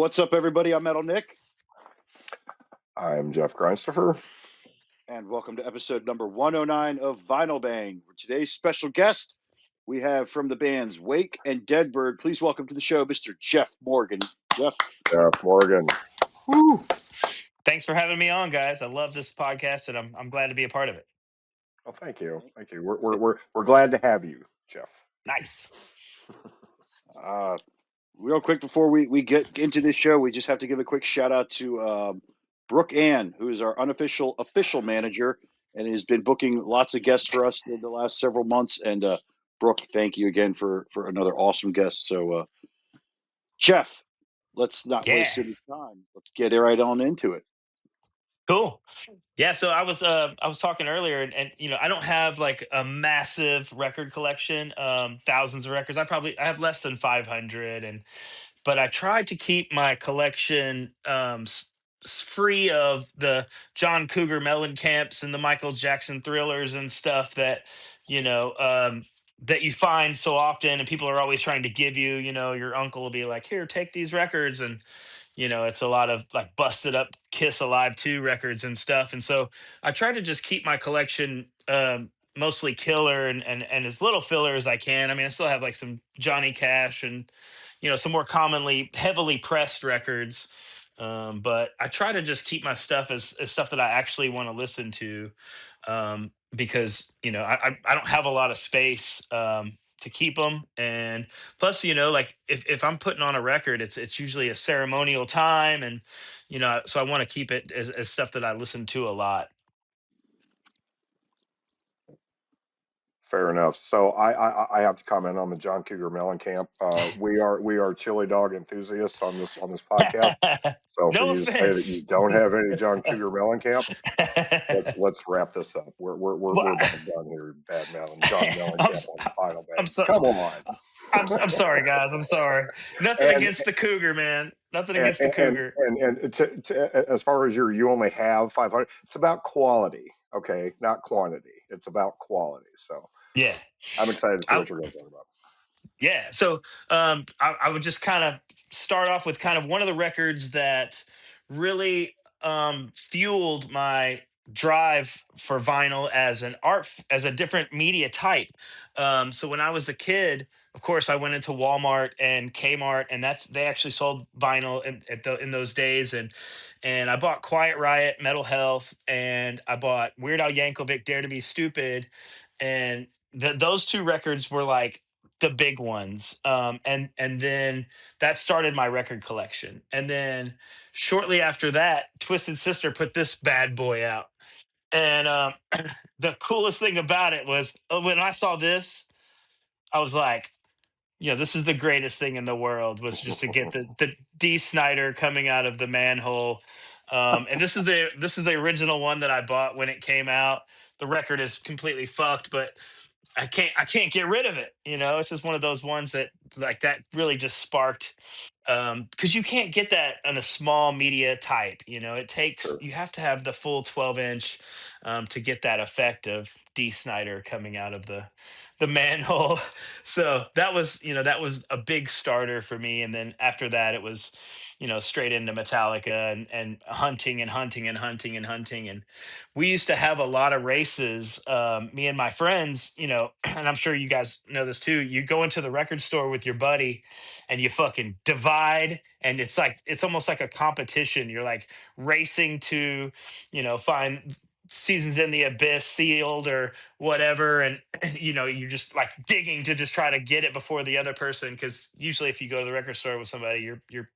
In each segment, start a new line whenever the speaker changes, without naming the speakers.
What's up, everybody? I'm Metal Nick,
I'm Jeff Grindstoffer.
and welcome to episode number 109 of Vinyl Bang. For today's special guest, we have from the bands Wake and Deadbird. Please welcome to the show, Mr. Jeff Morgan. Jeff.
Jeff Morgan. Woo.
Thanks for having me on, guys. I love this podcast, and I'm glad to be a part of it.
Well, thank you. We're glad to have you, Jeff.
Nice.
Real quick before we get into this show, we just have to give a quick shout out to Brooke Ann, who is our unofficial official manager and has been booking lots of guests for us in the last several months. And Brooke, thank you again for another awesome guest. So, Jeff, let's not
Yeah.
waste any time. Let's get right on into it.
Cool. Yeah. So I was talking earlier, and I don't have like a massive record collection, thousands of records. I have less than 500, but I tried to keep my collection free of the John Cougar Mellencamp's and the Michael Jackson Thrillers and stuff you know um, that you find so often, and people are always trying to give you. Your uncle will be like, "Here, take these records," and it's a lot of like busted up Kiss Alive 2 records and stuff. And so I try to just keep my collection mostly killer and as little filler as I can. I mean, I still have like some Johnny Cash and some more commonly heavily pressed records. But I try to just keep my stuff as stuff that I actually want to listen to, because I don't have a lot of space to keep them. And plus, like if I'm putting on a record, it's usually a ceremonial time, and so I want to keep it as stuff that I listen to a lot.
Fair enough. So I have to comment on the John Cougar Mellencamp. We are chili dog enthusiasts on this podcast. So for
No
you to say that you
offense.
don't have any John Cougar Mellencamp, let's wrap this up. We're
Well,
about done here. Bad John
I'm
Mellencamp
s-
on Final
I'm
Bang.
so
Come on.
I'm sorry, guys. I'm sorry. Nothing
and
against the Cougar, man. Nothing
and
against the
and
Cougar.
as far as you only have 500. It's about quality, okay, not quantity. It's about quality. So
Yeah.
I'm excited to see
I,
what you're going to talk about.
Yeah. So I would just kind of start off with kind of one of the records that really fueled my drive for vinyl as as a different media type. So when I was a kid, of course, I went into Walmart and Kmart, and they actually sold vinyl in those days, and I bought Quiet Riot, Metal Health, and I bought Weird Al Yankovic, Dare to Be Stupid, and those two records were like the big ones. And then that started my record collection. And then shortly after that, Twisted Sister put this bad boy out. And the coolest thing about it was when I saw this, I was like, this is the greatest thing in the world, was just to get the D Snyder coming out of the manhole. And this is the original one that I bought when it came out. The record is completely fucked, but I can't get rid of it. It's just one of those ones that like that really just sparked, because you can't get that on a small media type.
Sure.
You have to have the full 12-inch to get that effect of D Snyder coming out of the manhole. So that was a big starter for me. And then after that, it was straight into Metallica and hunting and hunting and hunting and hunting. And we used to have a lot of races, me and my friends, and I'm sure you guys know this too. You go into the record store with your buddy and you fucking divide, and it's almost like a competition. You're like racing to find Seasons in the Abyss sealed or whatever, and you're just like digging to just try to get it before the other person, because usually if you go to the record store with somebody, you're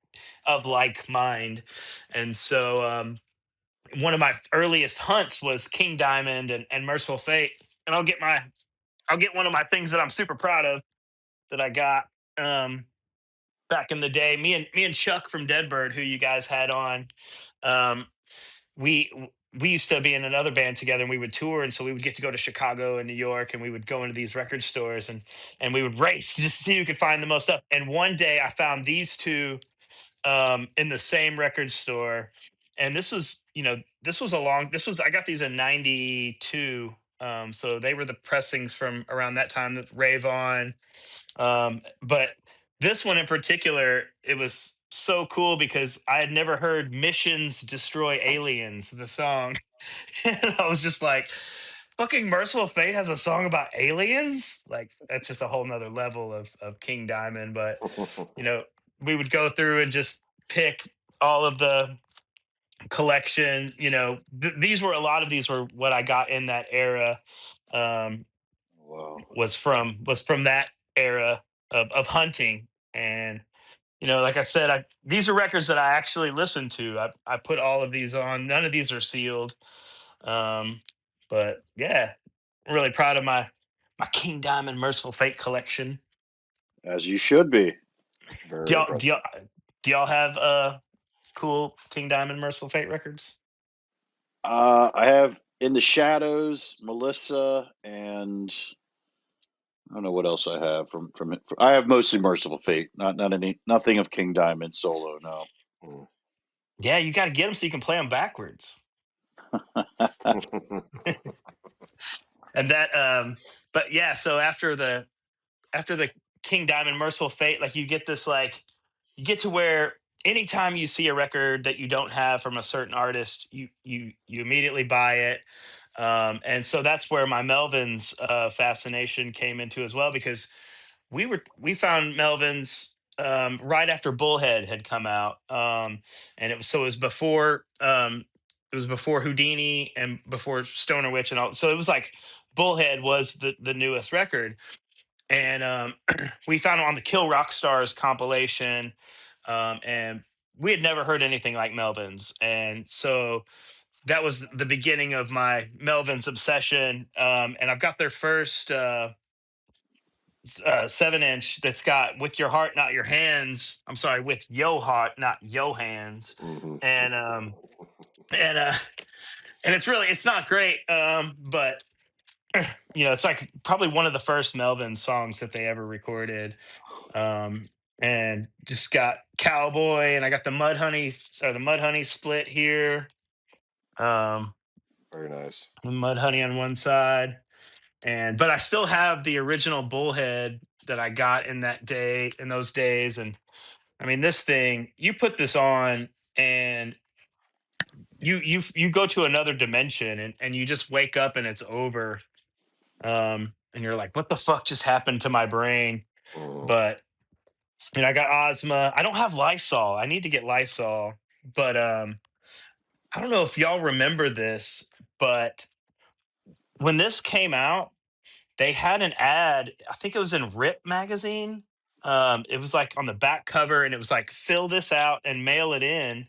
of like mind. And so one of my earliest hunts was King Diamond and Merciful Fate. And I'll get one of my things that I'm super proud of that I got back in the day. Me and Chuck from Deadbird, who you guys had on, um, we used to be in another band together, and we would tour, and so we would get to go to Chicago and New York, and we would go into these record stores, and we would race just to see who could find the most stuff. And one day I found these two in the same record store. And I got these in 92. So they were the pressings from around that time, that Rave On. But this one in particular, it was so cool because I had never heard "Missions Destroy Aliens," the song, and I was just like, "Fucking Merciful Fate has a song about aliens!" Like that's just a whole nother level of King Diamond. But you know, we would go through and just pick all of the collection. You know, these were a lot of these were what I got in that era. Um,
Wow.
was from that era of hunting. And you know, like I said, these are records that I actually listened to. I put all of these on. None of these are sealed. um but yeah, I'm really proud of my King Diamond Merciful Fate collection.
As you should be.
do
Very
y'all do
impressive.
y'all, do y'all have cool King Diamond Merciful Fate records?
I have In the Shadows, Melissa, and I don't know what else I have from it. I have mostly Merciful Fate, nothing of King Diamond solo. No.
Mm.
Yeah, you got to get them so you can play them backwards. And that but yeah, so after the King Diamond Merciful Fate, like you get this, like you get to where anytime you see a record that you don't have from a certain artist, you immediately buy it. And so that's where my Melvins fascination came into as well, because we found Melvins right after Bullhead had come out. And it was before Houdini and before Stoner Witch and all. So it was like Bullhead was the newest record. And we found it on the Kill Rock Stars compilation. And we had never heard anything like Melvins. And so that was the beginning of my Melvins obsession. And I've got their first 7-inch that's got "With Your Heart, Not Your Hands." I'm sorry, "With Yo Heart, Not Yo Hands."
Mhm.
And and uh and it's not great, but you know, it's like probably one of the first Melvin songs that they ever recorded. um and just got Cowboy, and I got the Mudhoney split here. um
Very nice.
the Mudhoney on one side, and but I still have the original Bullhead that I got in those days. And I mean, this thing, you put this on, and you go to another dimension, and you just wake up and it's over. And you're like, what the fuck just happened to my brain?
Mhm.
But I got Ozma. I don't have Lysol. I need to get Lysol. But I don't know if y'all remember this, but when this came out, they had an ad. I think it was in Rip magazine. It was like on the back cover, and it was like, fill this out and mail it in,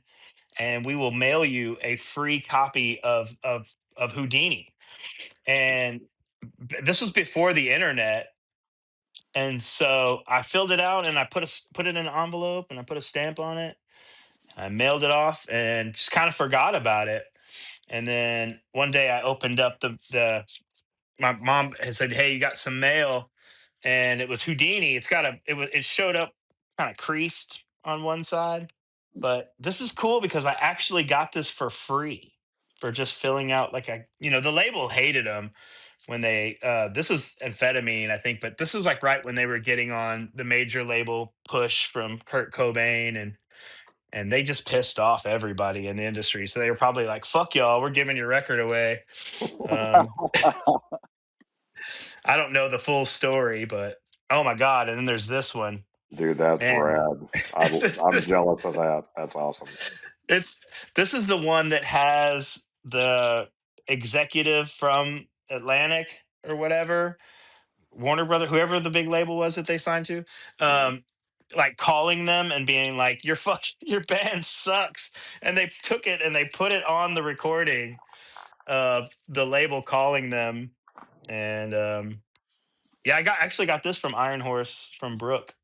and we will mail you a free copy of Houdini. And this was before the internet. And so I filled it out, and I put it in an envelope, and I put a stamp on it. I mailed it off and just kind of forgot about it. And then one day I opened up the my mom had said, "Hey, you got some mail," and it was Houdini. It showed up kind of creased on one side, but this is cool because I actually got this for free for just filling out, like, the label hated them when they this was amphetamine, I think, but this was like right when they were getting on the major label push from Kurt Cobain, and they just pissed off everybody in the industry. So they were probably like, "Fuck y'all, we're giving your record away." Um, I don't know the full story, but oh my god! And then there's this one,
Dude, that's
man.
rad.
this,
I'm
this,
jealous of that. That's awesome.
it's this is the one that has the executive from Atlantic or whatever, Warner Brother, whoever the big label was that they signed to,
Mhm.
um, like calling them and being like, your band sucks," and they took it and they put it on the recording of the label calling them. And yeah, I actually got this from Iron Horse from Brooke.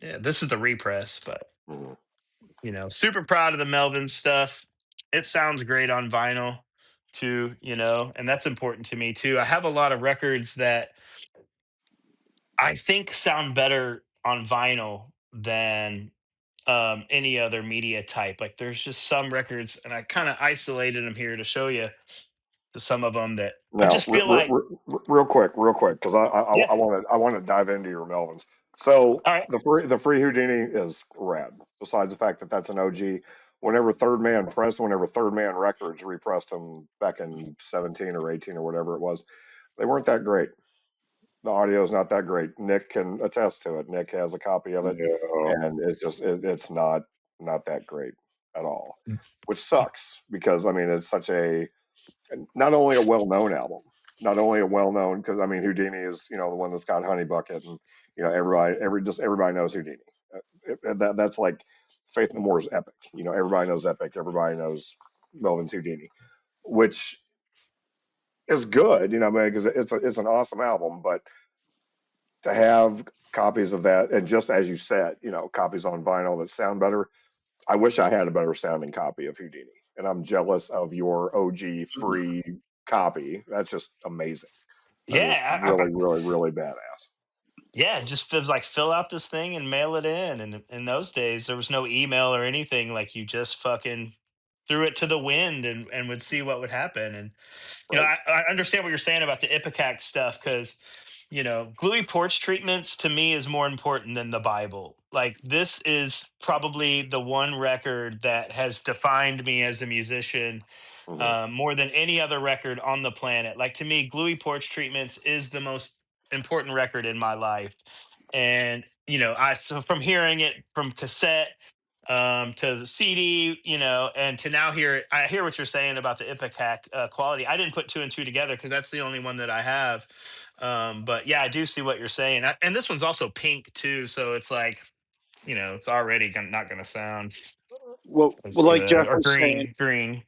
Yeah, this is the repress, but
Mhm.
super proud of the Melvin stuff. It sounds great on vinyl too, and that's important to me too. I have a lot of records that I think sound better on vinyl than any other media type. Like there's just some records, and I kind of isolated them here to show you to some of them that I
Now,
just feel like,
real quick, because
yeah,
I want to dive into your Melvins. So
All right.
the free Houdini is rad. Besides the fact that that's an OG. Whenever Third Man Records repressed them back in 17 or 18 or whatever it was, they weren't that great. The audio is not that great. Nick can attest to it. Nick has a copy of it,
Yeah.
and it's not that great at all, which sucks because I mean it's such a not only a well known album, not only a well known because I mean Houdini is the one that's got Honey Bucket and everybody knows Houdini. That's like Faith No More's Epic. Everybody knows Epic. Everybody knows Melvin's Houdini, which is good. Because it's an awesome album, but to have copies of that, and just as you said, copies on vinyl that sound better. I wish I had a better sounding copy of Houdini, and I'm jealous of your OG free copy. That's just amazing. That is
Yeah,
really, really, really badass.
yeah, just feels like fill out this thing and mail it in. And in those days, there was no email or anything. Like you just fucking threw it to the wind and would see what would happen. And
Right.
I understand what you're saying about the Ipecac stuff because gluey porch treatments to me is more important than the Bible. Like this is probably the one record that has defined me as a musician
Hmm.
more than any other record on the planet. Like to me, Gluey Porch Treatments is the most important record in my life. And so from hearing it from cassette to the CD, and to now I hear what you're saying about the Ipecac quality. I didn't put two and two together because that's the only one that I have. But yeah, I do see what you're saying. And this one's also pink too, so it's like it's already not going to sound
Well,
as
like Jeff
or
was saying,
green.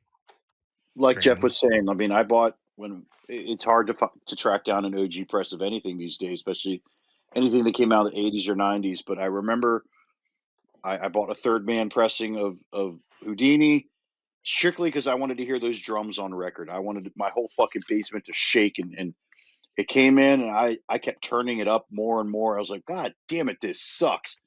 It's
like Jeff
green.
was saying, I mean, I bought when it's hard to track down an OG press of anything these days, especially anything that came out in the 80s or 90s. But I remember I bought a Third Man pressing of Houdini strictly because I wanted to hear those drums on record. I wanted my whole fucking basement to shake, and it came in, and I kept turning it up more and more. I was like, God damn it, this sucks.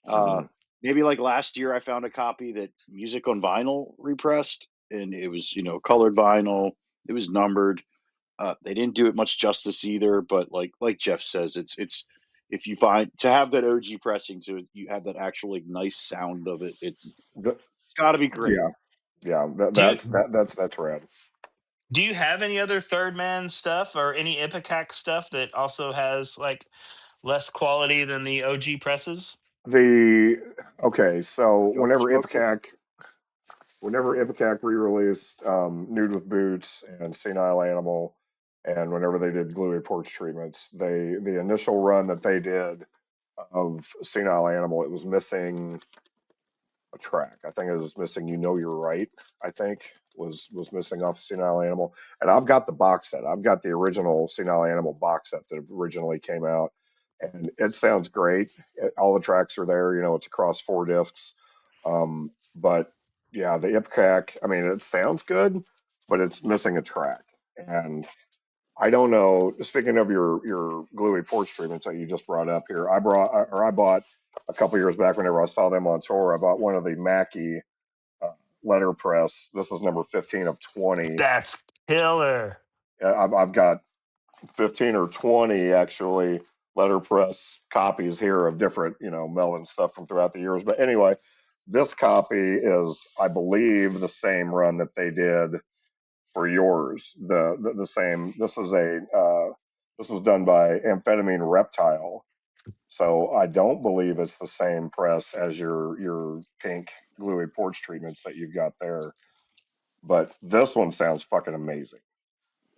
Uh,
Hmm.
maybe like last year, I found a copy that Music on Vinyl repressed, and it was colored vinyl. It was numbered. They didn't do it much justice either, but like Jeff says, it's if you find to have that OG pressing to you have that actual like nice sound of it.
The,
It's got to be great.
yeah, yeah.
Do you
That's rad.
do you have any other third man stuff or any Ipecac stuff that also has like less quality than the OG presses?
The Okay, so
Don't smoke it.
whenever Ipecac re-released Nude with Boots and Senile Animal, and whenever they did Gluey Porch Treatments, the initial run that they did of Senile Animal, it was missing a track. I think it was missing "You Know You're Right." I think was missing off of Senile Animal, and I've got the box set. I've got the original Senile Animal box set that originally came out, and it sounds great. All the tracks are there. It's across 4 discs, but yeah, the Ipcac. I mean, it sounds good, but it's missing a track, and I don't know. Speaking of your gluey porch treatments that you just brought up here, I bought a couple years back whenever I saw them on tour. I bought one of the Mackie letterpress. This is number 15 of 20.
That's killer.
I've got 15 or 20 actually letterpress copies here of different Melvin stuff from throughout the years. But anyway, this copy is, I believe, the same run that they did for yours. The same. This was done by Amphetamine Reptile. So I don't believe it's the same press as your pink gluey porch treatments that you've got there. But this one sounds fucking amazing.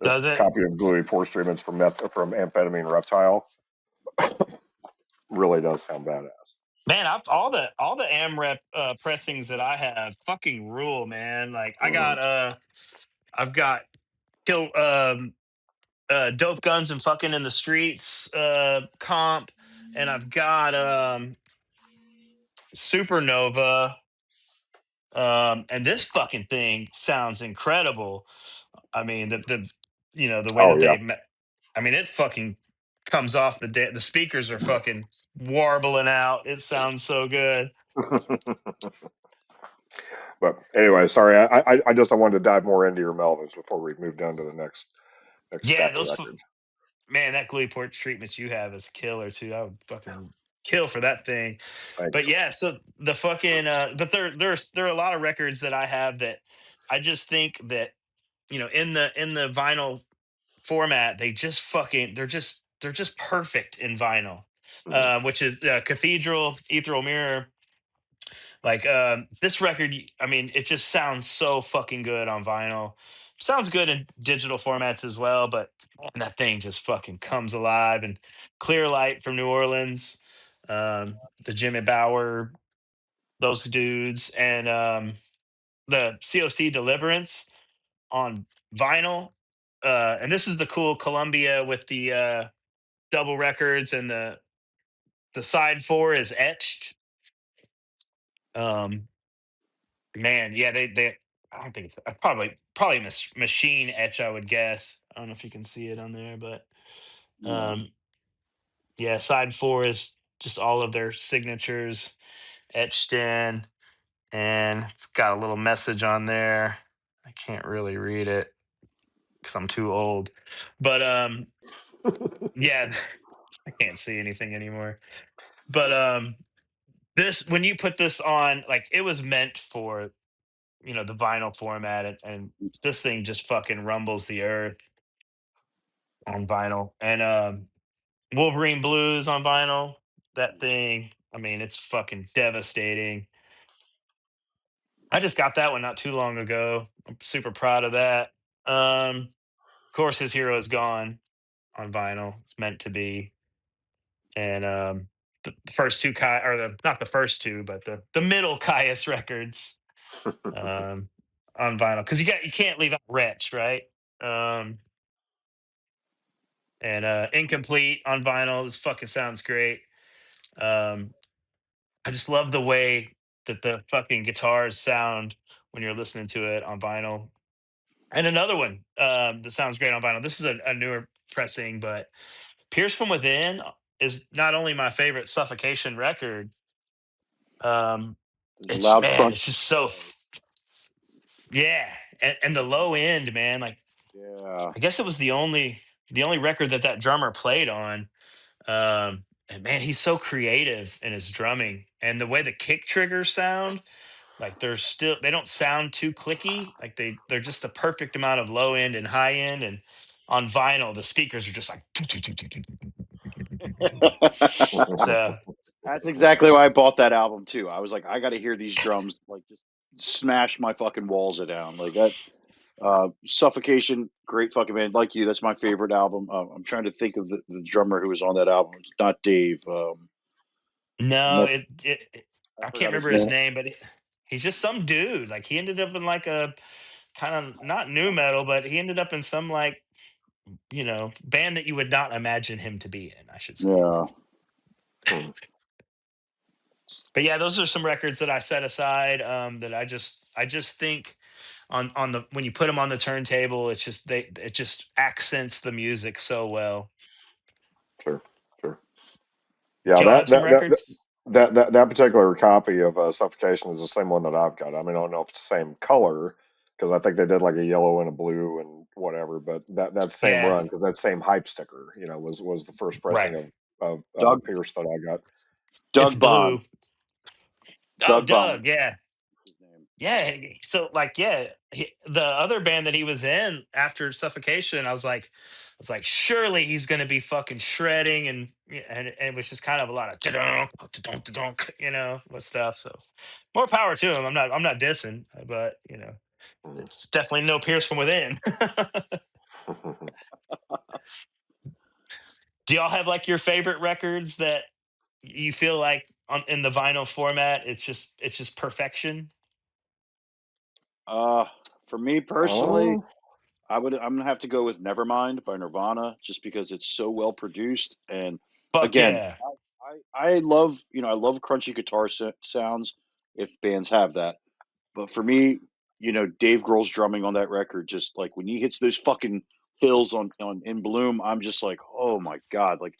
This
Does it?
copy of gluey porch treatments from Amphetamine Reptile really does sound badass.
Man, all the AMREP pressings that I have fucking rule, man. Like
Hmm.
I've got kill dope guns and fucking in the streets comp, and I've got Supernova. And this fucking thing sounds incredible. I mean, the way
Oh
that
yeah.
I mean, it fucking comes off the speakers are fucking warbling out. It sounds so good.
But anyway, sorry. I just I wanted to dive more into your Melvins before we move down to the next
Yeah,
stack of records.
man, that glue port treatment you have is killer too. I would fucking kill for that thing.
Thanks.
But yeah, so the fucking but there are a lot of records that I have that I just think that, in the vinyl format, they just fucking they're just perfect in vinyl.
Mhm.
Which is Cathedral, Ethereal Mirror. Like this record, I mean, it just sounds so fucking good on vinyl. Sounds good in digital formats as well, but man, that thing just fucking comes alive. And Clear Light from New Orleans, the Jimmy Bower, those dudes, and the COC Deliverance on vinyl. And this is the cool Columbia with the double records, and the side four is etched. Um, Man, yeah, they. I don't think it's probably machine etch. I would guess. I don't know if you can see it on there, but
No.
um, yeah, side four is just all of their signatures etched in, and it's got a little message on there. I can't really read it because I'm too old, but yeah, I can't see anything anymore. But this when you put this on, like it was meant for the vinyl format, and this thing just fucking rumbles the earth on vinyl. And Wolverine Blues on vinyl, that thing, I mean, it's fucking devastating. I just got that one not too long ago. I'm super proud of that. Of course, His Hero Is Gone on vinyl. It's meant to be. And the first two Kai, or not the first two, but the middle Caius records, um on vinyl, because you can't leave out Wretch, right? um and Incomplete on vinyl. This fucking sounds great. um I just love the way that the fucking guitars sound when you're listening to it on vinyl. And another one that sounds great on vinyl, this is a newer pressing, but Pierce from Within is not only my favorite Suffocation record. um
There's a
it's,
loud
man,
crunch.
it's just so yeah. And the low end, man, like
Yeah.
I guess it was the only record that drummer played on. And man, he's so creative in his drumming, and the way the kick triggers sound, like they don't sound too clicky. Like they're just the perfect amount of low end and high end. And on vinyl, the speakers are just like so.
That's exactly why I bought that album too. I was like, I got to hear these drums like just smash my fucking walls it down like that. Suffocation, great fucking band. Like you, that's my favorite album. I'm trying to think of the drummer who was on that album. It's not Dave.
No,
No, I
I can't
forgot his
remember his
name.
name, but he's just some dude. Like he ended up in like a kind of not new metal, but he ended up in some like band that you would not imagine him to be in, I should say.
Yeah.
Hmm.
But yeah, those are some records that I set aside, that I just think on the when you put them on the turntable, it just accents the music so well.
Sure, sure. Yeah,
Do y'all have some records?
that particular copy of Suffocation is the same one that I've got. I mean, I don't know if it's the same color because I think they did like a yellow and a blue and whatever, but that same
Yeah,
run because that same hype sticker, was the first pressing
right.
of
Doug
Pierce that I got.
It's
Doug
blue.
Bond.
Oh,
Doug Bond.
Doug, yeah.
His name.
Yeah, so like, yeah, the other band that he was in after Suffocation, I was like, surely he's gonna be fucking shredding, and and it was just kind of a lot of da-dunk, da-dunk, da-dunk, with stuff. So more power to him. I'm not dissing, but
Mm.
it's definitely no Pierce from Within. Do y'all have like your favorite records that you feel like in the vinyl format, it's just perfection?
Uh, for me personally,
Oh,
I'm gonna have to go with Nevermind by Nirvana, just because it's so well produced. And
Fuck
again,
yeah.
I love I love crunchy guitar sounds if bands have that. But for me, Dave Grohl's drumming on that record, just like when he hits those fucking fills on In Bloom, I'm just like, oh my god, like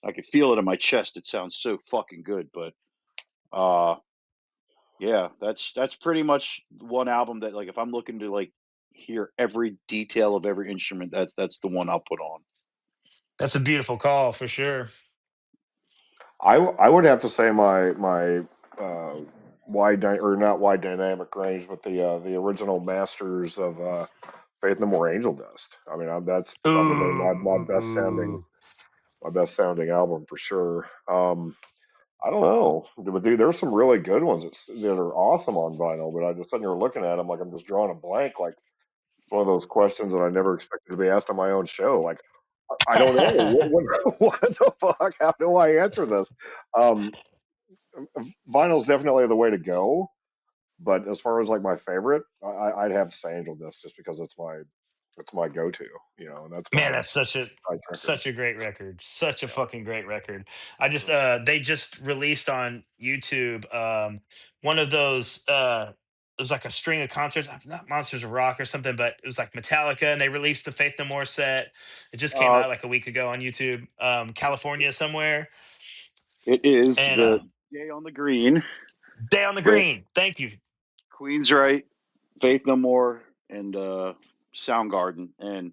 I can feel it in my chest. It sounds so fucking good. But uh, yeah, that's pretty much one album that, like, if I'm looking to like hear every detail of every instrument, that's the one I'll put on.
That's a beautiful call for sure.
I would have to say my uh, or not wide dynamic range, but the original masters of Faith No More Angel Dust. I mean, that's probably
Ooh.
my best sounding album for sure. I don't know, but dude, there's some really good ones that are awesome on vinyl. But I just sitting here looking at them, like I'm just drawing a blank. Like it's one of those questions that I never expected to be asked on my own show. Like I don't know what the fuck. How do I answer this? Um, Vinyl's definitely the way to go. But as far as like my favorite, I'd have to say Angel Dust just because it's my go-to, and that's
Man,
my
that's
side record.
such a great record. Such a
Yeah.
fucking great record. I just
Mhm.
they just released on YouTube one of those it was like a string of concerts, not Monsters of Rock or something, but it was like Metallica and they released the Faith No More set. It just came
Uh,
out like a week ago on YouTube. California somewhere.
it is
And
the Day on the Green
Day on the
with
Green. Thank you.
Queensryche, Faith No More, and Soundgarden, and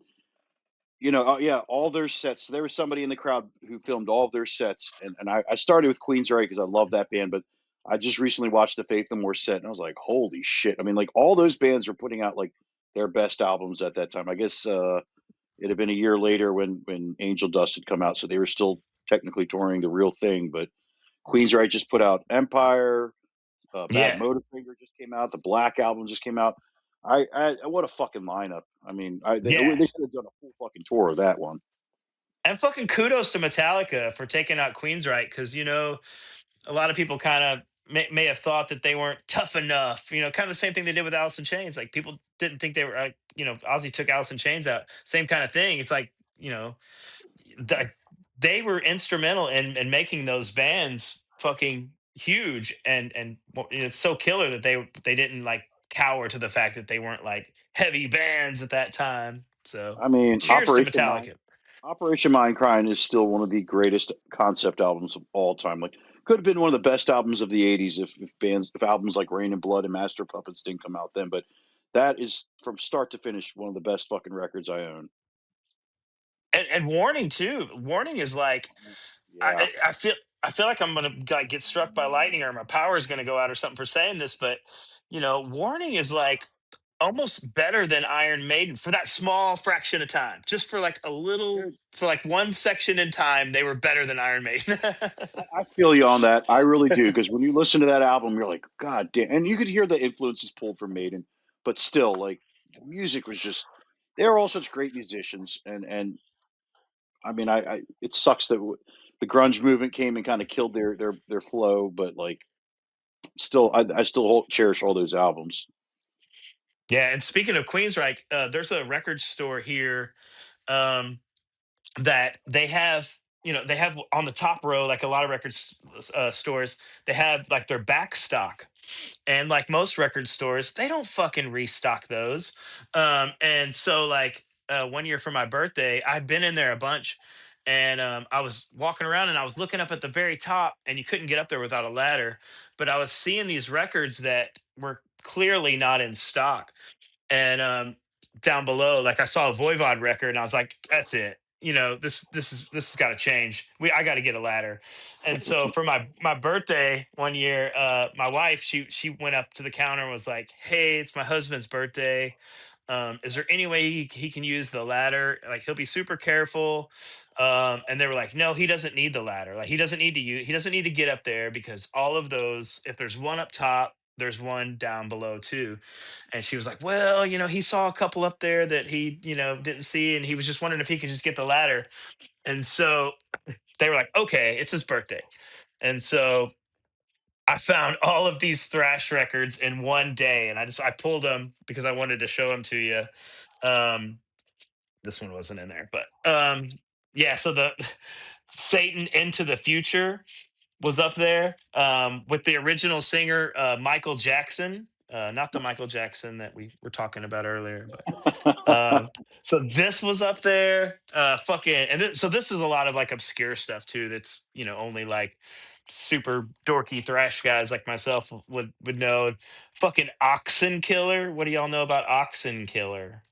yeah, all their sets. There was somebody in the crowd who filmed all of their sets, and I started with Queensryche because I love that band, but I just recently watched the Faith No More set, and I was like, holy shit! I mean, like all those bands were putting out like their best albums at that time. I guess it had been a year later when Angel Dust had come out, so they were still technically touring the real thing. But Queensryche just put out Empire. Bad
Yeah.
Motorfinger just came out. The Black album just came out. What a fucking lineup. I mean,
Yeah.
they should have done a full fucking tour of that one.
And fucking kudos to Metallica for taking out Queensryche because a lot of people kind of may have thought that they weren't tough enough. Kind of the same thing they did with Alice in Chains. Like people didn't think they were like, Ozzy took Alice in Chains out. Same kind of thing. It's like, th- they were instrumental in making those bands fucking huge and it's so killer that they didn't like cower to the fact that they weren't like heavy bands at that time. So
I mean,
cheers to Metallica.
Operation Mindcrime is still one of the greatest concept albums of all time. Like, could have been one of the best albums of the '80s if albums like Rain and Blood and Master Puppets didn't come out then. But that is from start to finish one of the best fucking records I own.
And Warning too. Warning is like I,
Yeah,
I I feel like I'm gonna like get struck by lightning or my power is gonna go out or something for saying this, but Warning is like almost better than Iron Maiden for that small fraction of time. Just for like a little,
dude,
for like one section in time, they were better than Iron Maiden.
I feel you on that. I really do because when you listen to that album, you're like, God damn, and you could hear the influences pulled from Maiden, but still, like the music was just. They were all such great musicians, and I mean, it sucks that the grunge movement came and kind of killed their flow, but like still, I still cherish all those albums.
Yeah, and speaking of Queensryche, there's a record store here um, that they have on the top row, like a lot of stores, they have like their back stock. And like most record stores, they don't fucking restock those. And so like one year for my birthday, I've been in there a bunch, and I was walking around and I was looking up at the very top, and you couldn't get up there without a ladder. But I was seeing these records that were clearly not in stock, and down below, like I saw a Voivod record, and I was like, "That's it. This has got to change. I got to get a ladder." And so for my birthday one year, my wife she went up to the counter and was like, "Hey, it's my husband's birthday. Is there any way he can use the ladder? Like he'll be super careful." And they were like, "No, he doesn't need the ladder. Like he doesn't need to get up there because all of those, if there's one up top, there's one down below too." And she was like, "Well, he saw a couple up there that he, didn't see, and he was just wondering if he could just get the ladder." And so they were like, "Okay, it's his birthday." And so I found all of these thrash records in one day, and I pulled them because I wanted to show them to you. Um, this one wasn't in there, but yeah. So the Satan Into the Future was up there with the original singer Michael Jackson, not the Michael Jackson that we were talking about earlier, but so this was up there. Fucking, so this is a lot of like obscure stuff too. That's only like super dorky thrash guys like myself would know. Fucking Oxen Killer. What do y'all know about Oxen Killer?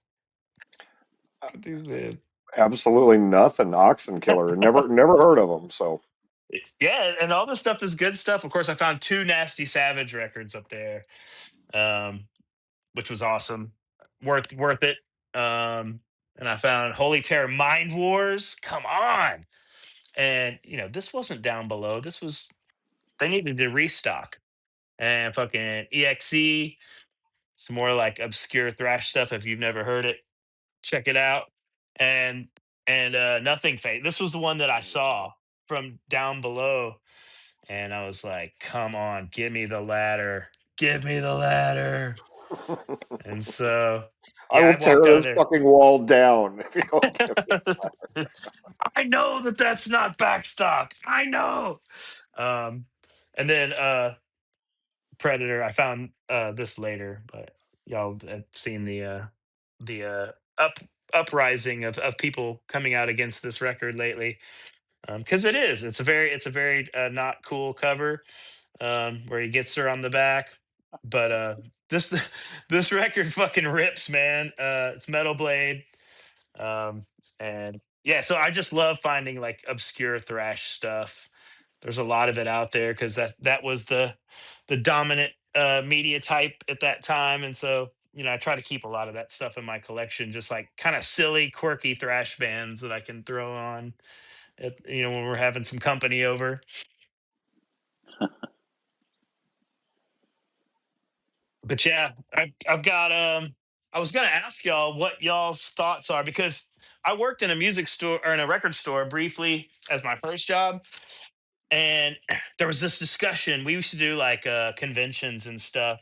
Uh,
Look at these, man.
Absolutely nothing. Oxen Killer. Never heard of them. So
Yeah, and all this stuff is good stuff. Of course, I found two Nasty Savage records up there, um, which was awesome, worth it. And I found Holy Terror Mind Wars. Come on, and this wasn't down below. This was they needed to restock and fucking EXE, some more like obscure thrash stuff. If you've never heard it, check it out. And Nothing Fate. This was the one that I
Oh wow.
saw from down below, and I was like, "Come on, give me the ladder, give me the ladder." And so,
I
yeah,
will
I walked
tear
out of
this fucking wall down if you don't give me.
there. I know that that's not backstock. I know. Um, and then Predator. I found this later, but y'all have seen the up uprising of people coming out against this record lately. Because it's a very not cool cover, where he gets her on the back. But this this record fucking rips, man. It's Metal Blade, and yeah. So I just love finding like obscure thrash stuff. There's a lot of it out there because that was the dominant media type at that time, and so I try to keep a lot of that stuff in my collection, just like kind of silly, quirky thrash bands that I can throw on when we're having some company over. But yeah, I've got I was gonna ask y'all what y'all's thoughts are because I worked in a music store or in a record store briefly as my first job, and there was this discussion. We used to do like conventions and stuff,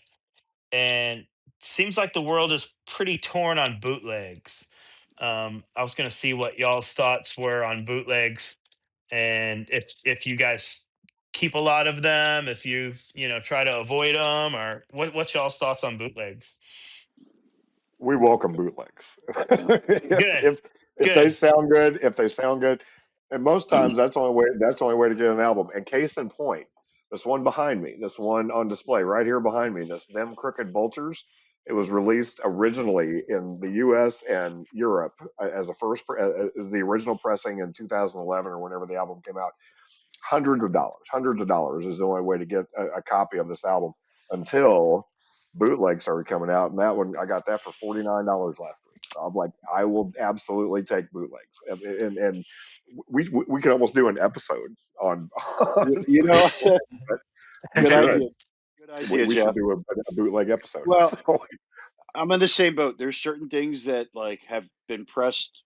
and seems like the world is pretty torn on bootlegs. I was gonna see what y'all's thoughts were on bootlegs, and if you guys keep a lot of them, if you try to avoid them, or what's y'all's thoughts on bootlegs?
We welcome bootlegs.
Yeah.
if,
Good,
if if they
good.
sound good, and most times that's the only way to get an album. And case in point, this one behind me, this one on display right here behind me, this Them Crooked Vultures. It was released originally in the U.S. and Europe as a as the original pressing in 2011 or whenever the album came out. Hundreds of dollars is the only way to get a copy of this album until bootleg started coming out, and that one I got that for $49 last week. So I'm like, I will absolutely take bootlegs, and we could almost do an episode on.
You know,
We
good
should
idea. Good idea,
we should
Jeff.
do a bootleg episode.
Well,
So,
I'm in the same boat. There's certain things that like have been pressed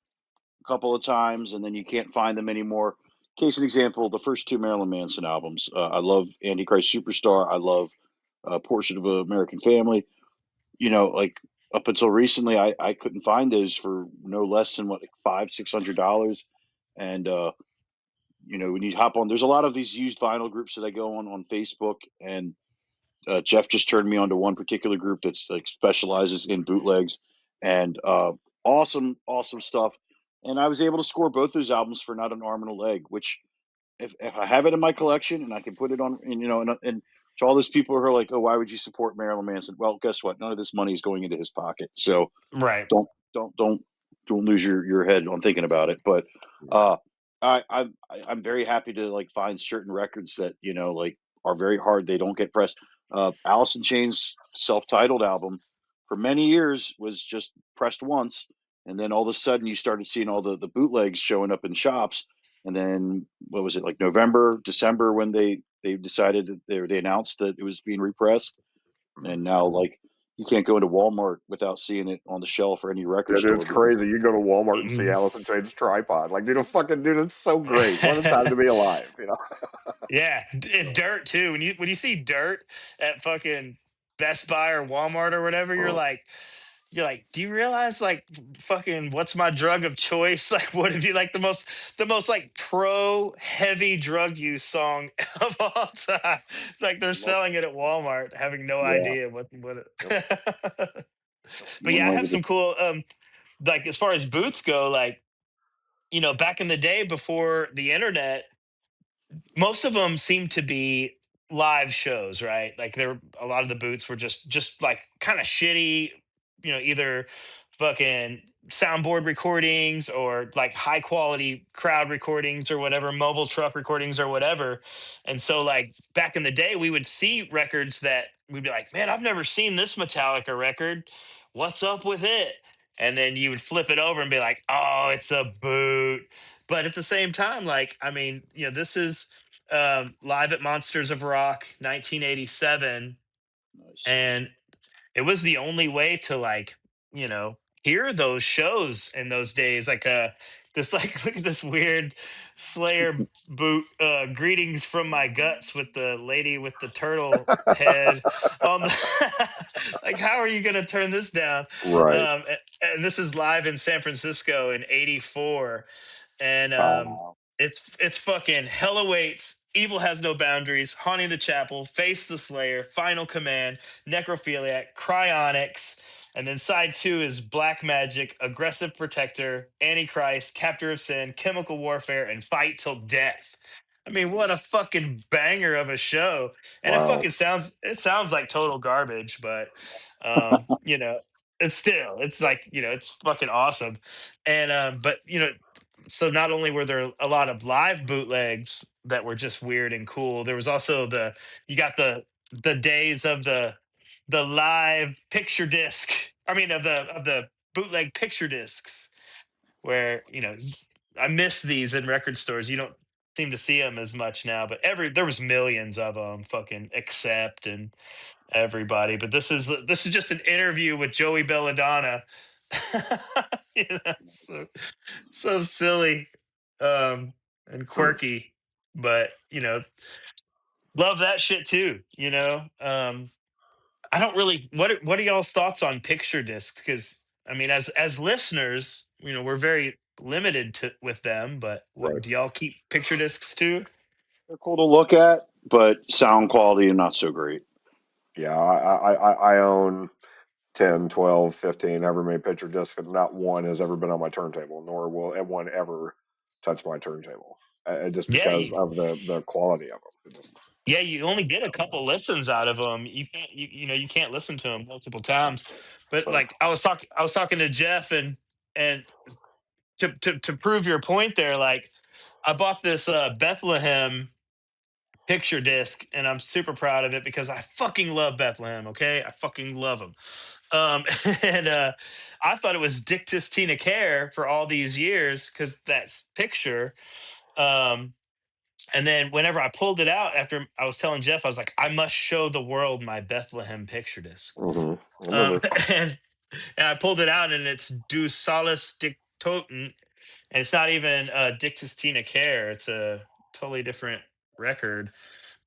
a couple of times and then you can't find them anymore. Case in example, the first two Marilyn Manson albums. I love Antichrist Superstar. I love Portrait of an American Family. Like up until recently, I couldn't find those for no less than what, like $500-600. And when you hop on, there's a lot of these used vinyl groups that I go on Facebook, and Jeff just turned me on to one particular group that's like specializes in bootlegs, and awesome stuff. And I was able to score both those albums for not an arm and a leg. Which, if I have it in my collection and I can put it on, and to all those people who are like, "Oh, why would you support Marilyn Manson?" Well, guess what? None of this money is going into his pocket. So
Right.
don't don't don't don't lose your head on thinking about it. But uh, I'm very happy to like find certain records that like are very hard. They don't get pressed. Alice in Chains' self-titled album for many years was just pressed once, and then all of a sudden you started seeing all the bootlegs showing up in shops. And then what was it, like November, December, when they decided that they announced that it was being repressed, and now like you can't go into Walmart without seeing it on the shelf or any record
yeah, dude, it's
store because
crazy. You go to Walmart and see
Mhm.
Alice in Chains tripod. Like, dude, it's so great. What a time to be alive, you know?
Yeah, and Dirt too. When you see Dirt at fucking Best Buy or Walmart or whatever, you're like, do you realize like fucking what's my drug of choice? Like, what if you like the most like pro heavy drug use song of all time? Like they're
love
selling it at Walmart, having no
yeah,
idea what
Yep.
it. But yeah, I have
100.
some cool like as far as boots go, like back in the day before the internet, most of them seem to be live shows, right? Like there, a lot of the boots were just like kind of shitty, either fucking soundboard recordings or like high quality crowd recordings or whatever, mobile truck recordings or whatever. And so, like, back in the day, we would see records that we'd be like, man, I've never seen this Metallica record. What's up with it? And then you would flip it over and be like, oh, it's a boot. But at the same time, like, I mean, this is live at Monsters of Rock 1987.
Nice.
And it was the only way to, like, you know hear those shows in those days, like this, like, look at this weird Slayer boot, greetings from my guts, with the lady with the turtle head on the like, how are you going to turn this down?
Right.
And this is live in San Francisco in 84. And
Wow.
it's fucking hell awaits, evil has no boundaries, haunting the chapel, face the slayer, final command, necrophiliac, cryonics. And then side two is black magic, aggressive protector, antichrist, captor of sin, chemical warfare, and fight till death. I mean, what a fucking banger of a show. And
Wow.
it sounds like total garbage, but it's like, it's fucking awesome. And but so not only were there a lot of live bootlegs that were just weird and cool, there was also you got the days of the live picture disc. I mean, of the bootleg picture discs, where I miss these in record stores. You don't seem to see them as much now, but there was millions of them. Fucking Accept and everybody. But this is just an interview with Joey Belladonna. So so silly, and quirky, but love that shit too. I don't really. What are y'all's thoughts on picture discs? Because I mean, as listeners, we're very limited to with them. But what
Right.
do y'all keep picture discs too?
They're cool to look at, but sound quality not so great.
Yeah, I own 10, 12, 15, however many picture discs, and not one has ever been on my turntable, nor will one ever touch my turntable, just
Yeah,
because of the quality of them. It just,
yeah, you only get a couple listens out of them. You can't listen to them multiple times. But
so,
like, I was talking to Jeff, and to prove your point there, like, I bought this Bethlehem picture disc, and I'm super proud of it because I fucking love Bethlehem. Okay, I fucking love them. And I thought it was Dictus Tina Care for all these years because that's picture. Um, and then whenever I pulled it out after I was telling Jeff, I was like, I must show the world my Bethlehem picture disc.
I remember.
And I pulled it out, and it's Du Salis Dictoten, and it's not even Dictus Tina Care. It's a totally different record,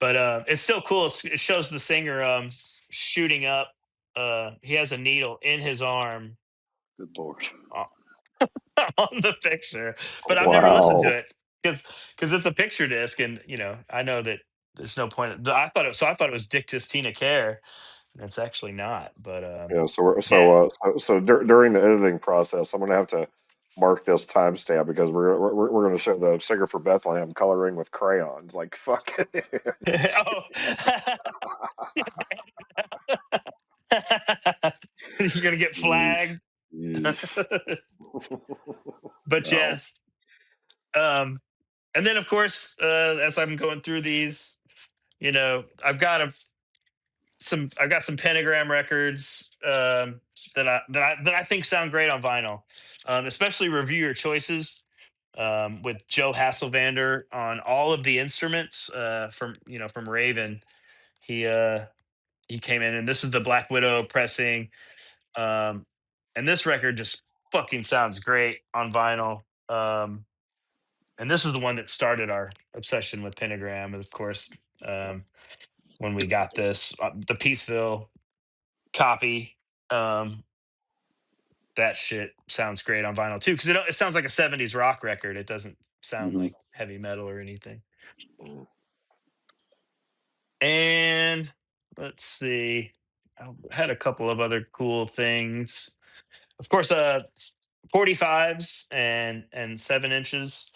but it's still cool. It shows the singer shooting up. He has a needle in his arm
Good lord.
on, on the picture, but I've never listened to
Wow.
it because it's a picture disc, and I know that there's no point. I thought it was Dictus Tina Care, and it's actually not. But
Yeah. So
yeah.
during the editing process, I'm gonna have to mark this timestamp because we're gonna show the singer for Bethlehem coloring with crayons. Like fuck.
Oh. You're gonna get
Yeesh.
flagged.
Yeesh.
But
No.
yes. um and then, of course, as I'm going through these, I've got some Pentagram records, that I think sound great on vinyl, especially Review Your Choices, with Joe Hasselvander on all of the instruments, from Raven. He came in, and this is the Black Widow pressing. Um, and this record just fucking sounds great on vinyl. And this is the one that started our obsession with Pentagram, of course. When we got this, the Peaceville copy, um, that shit sounds great on vinyl too, because it sounds like a '70s rock record. It doesn't sound
Hmm.
like heavy metal or anything.
Mm.
And let's see, I had a couple of other cool things. Of course, 45s and 7 inches.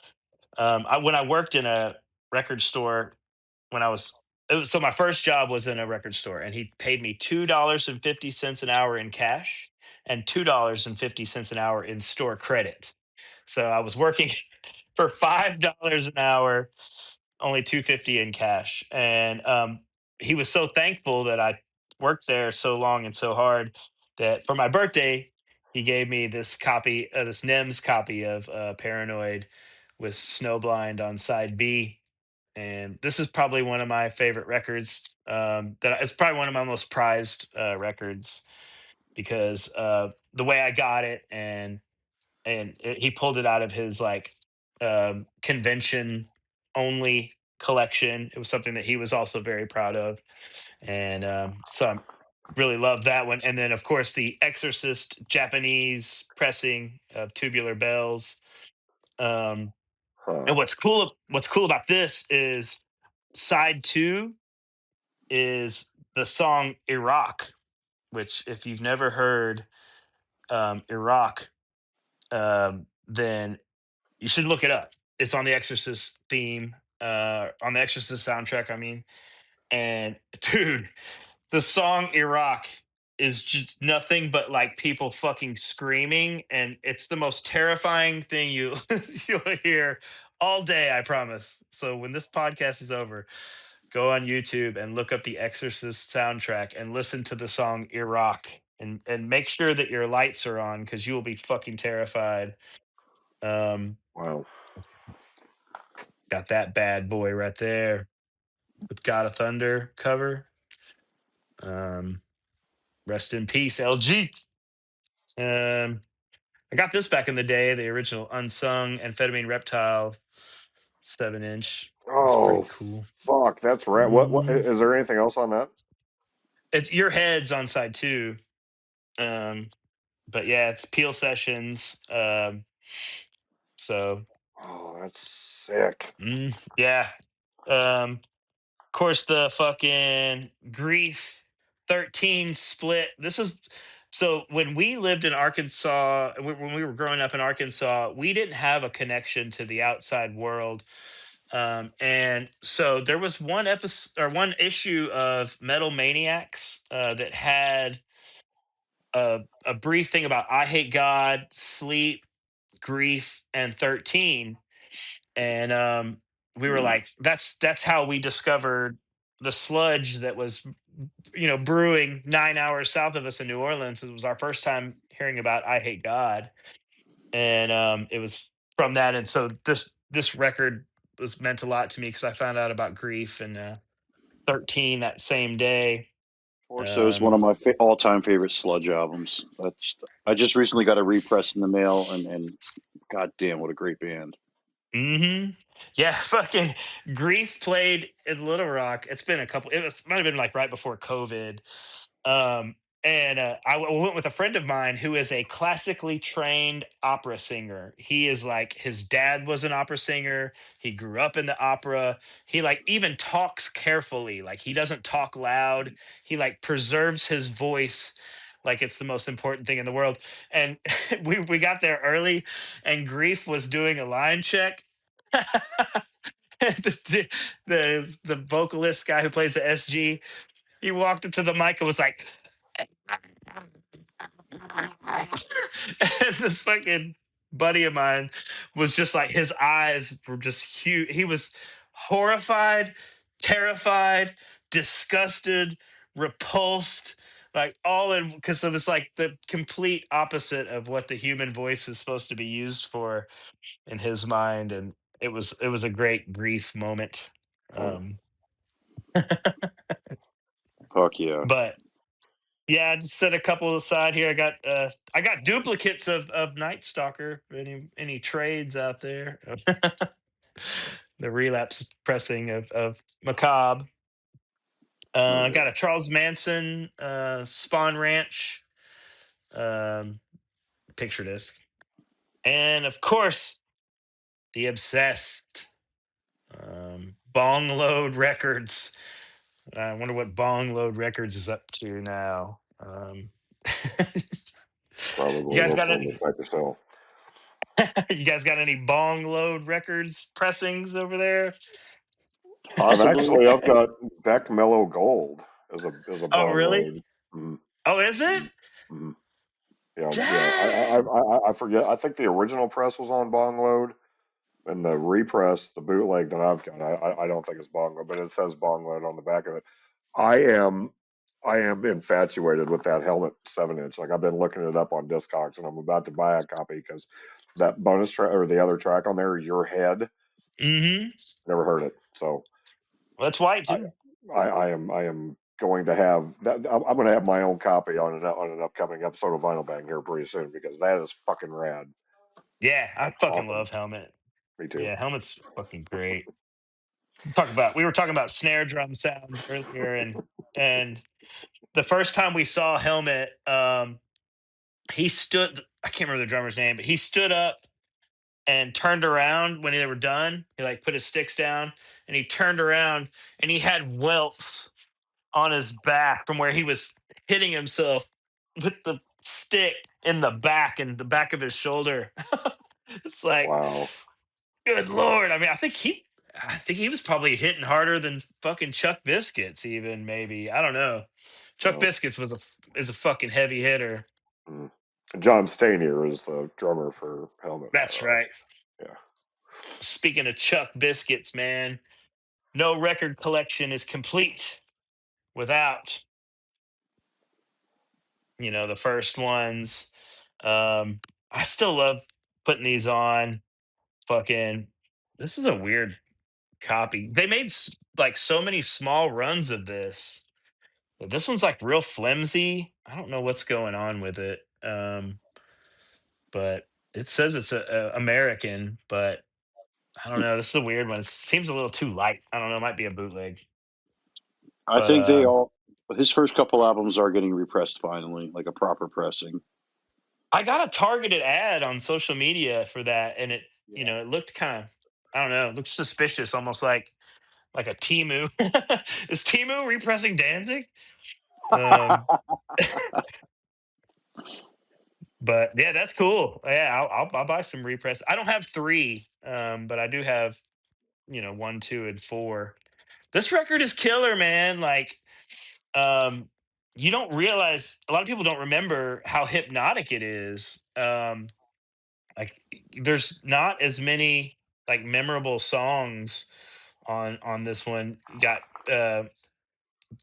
When I worked in a record store when I was So my first job was in a record store, and he paid me $2.50 an hour in cash and $2.50 an hour in store credit. So I was working for $5 an hour, only 250 in cash. And he was so thankful that I worked there so long and so hard that for my birthday, he gave me this copy, this NIMS copy of Paranoid with Snowblind on side B. And this is probably one of my favorite records. It's probably one of my most prized records because the way I got it, he pulled it out of his like convention only collection. It was something that he was also very proud of, and so I really love that one. And then of course the Exorcist Japanese pressing of Tubular Bells. Um,
Huh.
and what's cool about this is side two is the song Iraq, which if you've never heard Iraq, then you should look it up. It's on the Exorcist theme, on the Exorcist soundtrack, I mean. And dude, the song Iraq is just nothing but like people fucking screaming, and it's the most terrifying thing you'll hear all day, I promise. So when this podcast is over, go on YouTube and look up the Exorcist soundtrack and listen to the song Iraq, and make sure that your lights are on because you will be fucking terrified. Um,
Wow.
got that bad boy right there with God of Thunder cover. Um, rest in peace, LG. Um, I got this back in the day, the original unsung Amphetamine Reptile 7 inch. It's pretty
Oh,
cool.
fuck. That's right. What
Mhm.
is there anything else on that?
It's your head's on side two. Um, but yeah, it's Peel Sessions. So
Oh, that's sick.
yeah. Of course, the fucking Grief 13 split. This was so when we lived in Arkansas, when we were growing up in Arkansas, we didn't have a connection to the outside world. And so there was one episode or one issue of Metal Maniacs that had a brief thing about I Hate God, Sleep, Grief, and 13. And we were
Hmm.
like, that's how we discovered the sludge that was brewing 9 hours south of us in New Orleans. It was our first time hearing about I Hate God, and it was from that. And so this record was meant a lot to me because I found out about Grief and 13 that same day.
Torso is one
Um,
of my all-time favorite Sludge albums. That's I just recently got a repress in the mail, and god damn, what a great band.
Yeah, fucking Grief played in Little Rock. It's been a couple. Might have been like right before COVID. Um, and went with a friend of mine who is a classically trained opera singer. He is like his dad was an opera singer. He grew up in the opera. He like even talks carefully. Like he doesn't talk loud. He like preserves his voice like it's the most important thing in the world. And we got there early, and Grief was doing a line check. The vocalist guy who plays the SG, he walked up to the mic and was like, and the fucking buddy of mine was just like, his eyes were just huge. He was horrified, terrified, disgusted, repulsed, like all in because it was like the complete opposite of what the human voice is supposed to be used for in his mind. And it was a great Grief moment.
Hmm.
Um,
Fuck yeah.
but yeah, I just set a couple aside here. I got duplicates of Night Stalker. Any trades out there? The relapse pressing of Macabre.
Oh
I got
yeah.
a Charles Manson Spawn Ranch picture disc, and of course the Obsessed Bong Load Records. I wonder what Bong Load Records is up to now. You
Probably
guys
no
got
porn to
any?
type yourself.
You guys got any Bong Load Records pressings over there?
Possibly.
I've got Beck Mellow Gold as a
Oh,
bong
really?
load. Mhm,
Oh, is it?
mhm, mhm. Yeah, yeah.
Dang.
I forget. I think the original press was on bong load, and the repress, the bootleg that I've got, I don't think it's bong load, but it says bong load on the back of it. I am I am infatuated with that helmet 7 inch. Like I've been looking it up on Discogs, and I'm about to buy a copy because that bonus track or the other track on there, Your Head,
Mm-hmm.
never heard it. So
Well, that's white
I,
too.
I am going to have that. I'm going to have my own copy on an upcoming episode of Vinyl Bang here pretty soon because that is fucking rad.
Yeah, I
That's
fucking
awesome.
love Helmet.
Me too.
Yeah, Helmet's fucking great. We were talking about snare drum sounds earlier, and the first time we saw Helmet, he stood. I can't remember the drummer's name, but he stood up and turned around when they were done. He like put his sticks down and he turned around and he had welts on his back from where he was hitting himself with the stick in the back and the back of his shoulder. It's like,
Wow.
good lord. I mean, I think he was probably hitting harder than fucking Chuck Biscuits, even maybe. I don't know. Chuck
Well,
Biscuits is a fucking heavy hitter.
mm. John Stanier is the drummer for Helmet.
That's right.
Yeah.
Speaking of Chuck Biscuits, man, no record collection is complete without the first ones. Um, I still love putting these on. Fucking, this is a weird copy. They made like so many small runs of this. But this one's like real flimsy. I don't know what's going on with it. But it says it's a American, but I don't know. This is a weird one. It seems a little too light. I don't know. It might be a bootleg.
I
But
think his first couple albums are getting repressed finally, like a proper pressing.
I got a targeted ad on social media for that, and
Yeah.
it looked kind of, I don't know, it looked suspicious, almost like a Timu. Is Timu repressing Danzig? Um, but yeah, that's cool. Yeah, I'll buy some repress. I don't have three, but I do have 1, 2, and 4. This record is killer, man. Like, um, you don't realize, a lot of people don't remember how hypnotic it is. Like, there's not as many like memorable songs on this one. You got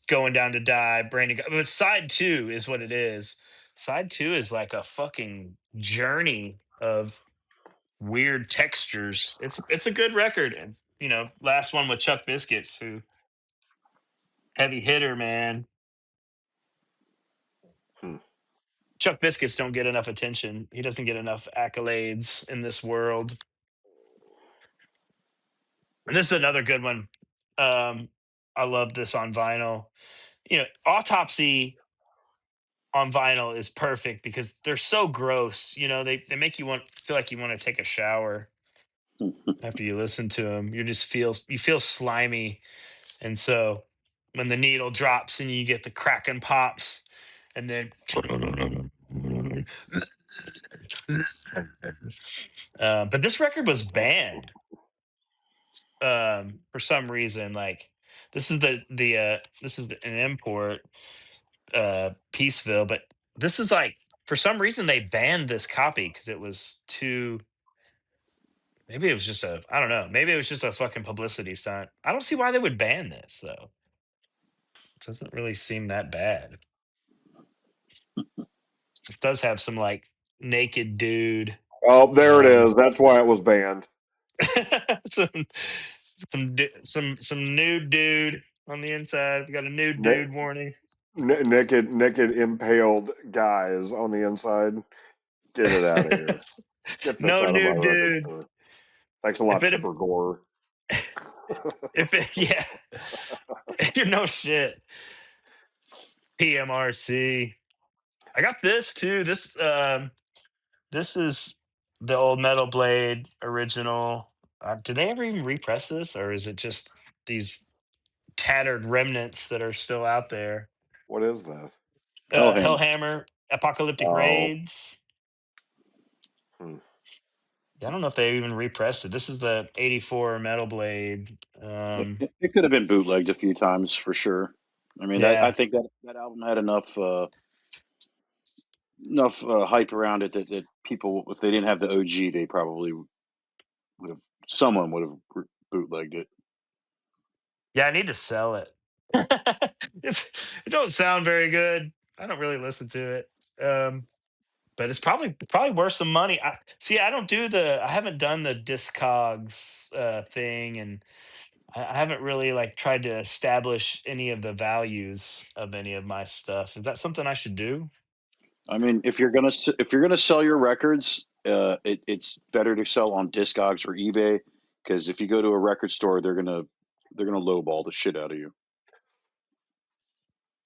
Going Down to Die, Brandon, but side 2 is what it is. Side 2 is like a fucking journey of weird textures. It's a good record. And last one with Chuck Biscuits, who heavy hitter, man.
Hmm.
Chuck Biscuits don't get enough attention. He doesn't get enough accolades in this world. And this is another good one. I love this on vinyl. Autopsy on vinyl is perfect because they're so gross. They make you feel like you want to take a shower after you listen to them. You feel slimy, and so when the needle drops and you get the cracking pops, and then but this record was banned for some reason. Like, this is an import, Peaceville, but this is like, for some reason they banned this copy because it was too. Maybe it was just I don't know. Maybe it was just a fucking publicity stunt. I don't see why they would ban this though. It doesn't really seem that bad. It does have some like naked dude,
Oh, there it
um,
is. That's why it was banned.
some some nude dude on the inside. We got a nude
Na-
dude warning.
naked impaled guys on the inside. Get it out of here. Get this
No
out of my
nude
record
dude.
store. Thanks a
If
lot,
it
Tipper Gore.
if it yeah, you know shit. PMRC. I got this too. This is the old Metal Blade original. Did they ever even repress this, or is it just these tattered remnants that are still out there?
What is that?
Hellhammer.
Hellhammer, Apocalyptic
Oh,
Raids.
hmm.
Yeah, I don't know if they even repressed it. This is the '84 Metal Blade.
It could have been bootlegged a few times for sure. I mean, that I
Yeah,
think that album had enough hype around it that people, if they didn't have the OG, they probably would have someone would have bootlegged it.
yeah, I need to sell it. It don't sound very good. I don't really listen to it. But it's probably worth some money. I don't do I haven't done the Discogs thing, and I haven't really like tried to establish any of the values of any of my stuff. Is that something I should do?
I mean, if you're gonna sell your records, it's better to sell on Discogs or eBay because if you go to a record store, they're gonna lowball the shit out of you.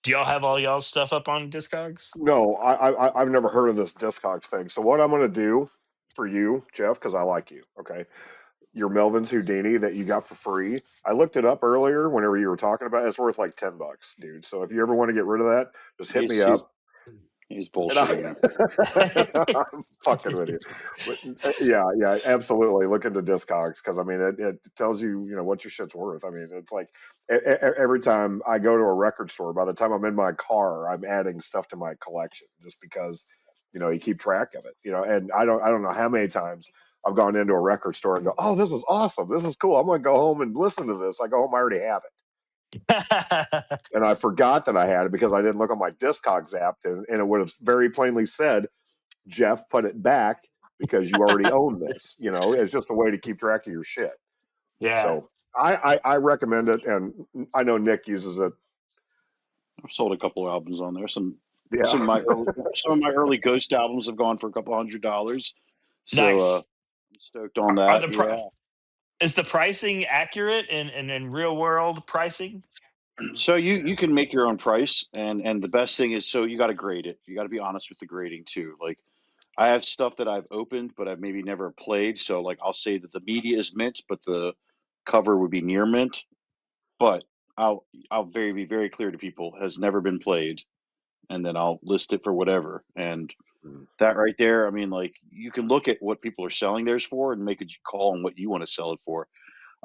Do y'all have all y'all's stuff up on Discogs?
No, I've never heard of this Discogs thing. So what I'm going to do for you, Jeff, because I like you, okay? Your Melvin's Houdini that you got for free. I looked it up earlier whenever you were talking about it. It's worth like $10, dude. So if you ever want to get rid of that, just hit me
He's he's
up.
he's
And I,
bullshitting you.
I'm fucking with you. But yeah, yeah, absolutely. Look into Discogs because I mean, it tells you, you know, what your shit's worth. I mean, it's like every time I go to a record store, by the time I'm in my car, I'm adding stuff to my collection just because, you know, you keep track of it, you know. And I don't know how many times I've gone into a record store and go, oh, this is awesome. This is cool. I'm going to go home and listen to this. I go home, I already have it. And I forgot that I had it because I didn't look on my Discogs app, and it would have very plainly said, Jeff, put it back because you already own this. You know, it's just a way to keep track of your shit.
Yeah.
So I recommend it, and I know Nick uses it.
I've sold a couple albums on there.
Yeah.
Some of my early Ghost albums have gone for a couple $100. So
Nice.
I'm stoked on
Are
that.
the
Yeah.
is the pricing accurate in real world pricing?
So you can make your own price, and the best thing is, so you got to grade it. You got to be honest with the grading too. Like I have stuff that I've opened, but I've maybe never played. So like I'll say that the media is mint, but the cover would be near mint. But I'll be very clear to people, has never been played, and then I'll list it for whatever. And that right there, I mean, like you can look at what people are selling theirs for and make a call on what you want to sell it for.